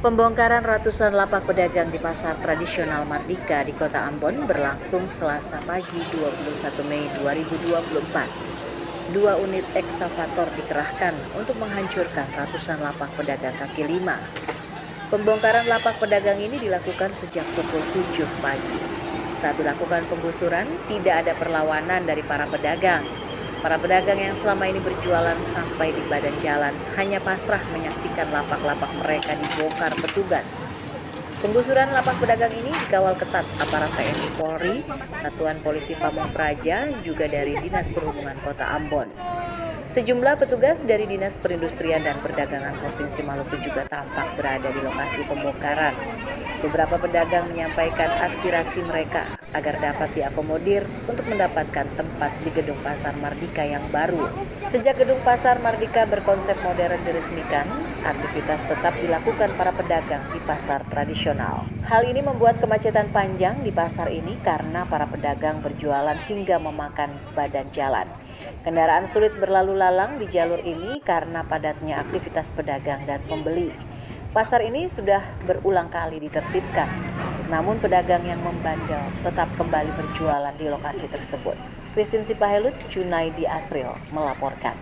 Pembongkaran ratusan lapak pedagang di pasar tradisional Mardika di Kota Ambon berlangsung Selasa pagi 21 Mei 2024. Dua unit ekskavator dikerahkan untuk menghancurkan ratusan lapak pedagang kaki lima. Pembongkaran lapak pedagang ini dilakukan sejak pukul 7 pagi. Saat dilakukan penggusuran, tidak ada perlawanan dari para pedagang. Para pedagang yang selama ini berjualan sampai di badan jalan hanya pasrah menyaksikan lapak-lapak mereka dibongkar petugas. Penggusuran lapak pedagang ini dikawal ketat aparat TNI Polri, Satuan Polisi Pamung Praja, juga dari Dinas Perhubungan Kota Ambon. Sejumlah petugas dari Dinas Perindustrian dan Perdagangan Provinsi Maluku juga tampak berada di lokasi pembongkaran. Beberapa pedagang menyampaikan aspirasi mereka agar dapat diakomodir untuk mendapatkan tempat di gedung pasar Mardika yang baru. Sejak gedung pasar Mardika berkonsep modern diresmikan, aktivitas tetap dilakukan para pedagang di pasar tradisional. Hal ini membuat kemacetan panjang di pasar ini karena para pedagang berjualan hingga memakan badan jalan. Kendaraan sulit berlalu lalang di jalur ini karena padatnya aktivitas pedagang dan pembeli. Pasar ini sudah berulang kali ditertibkan, namun pedagang yang membandel tetap kembali berjualan di lokasi tersebut. Christine Sipahelut, Junaidi Asril melaporkan.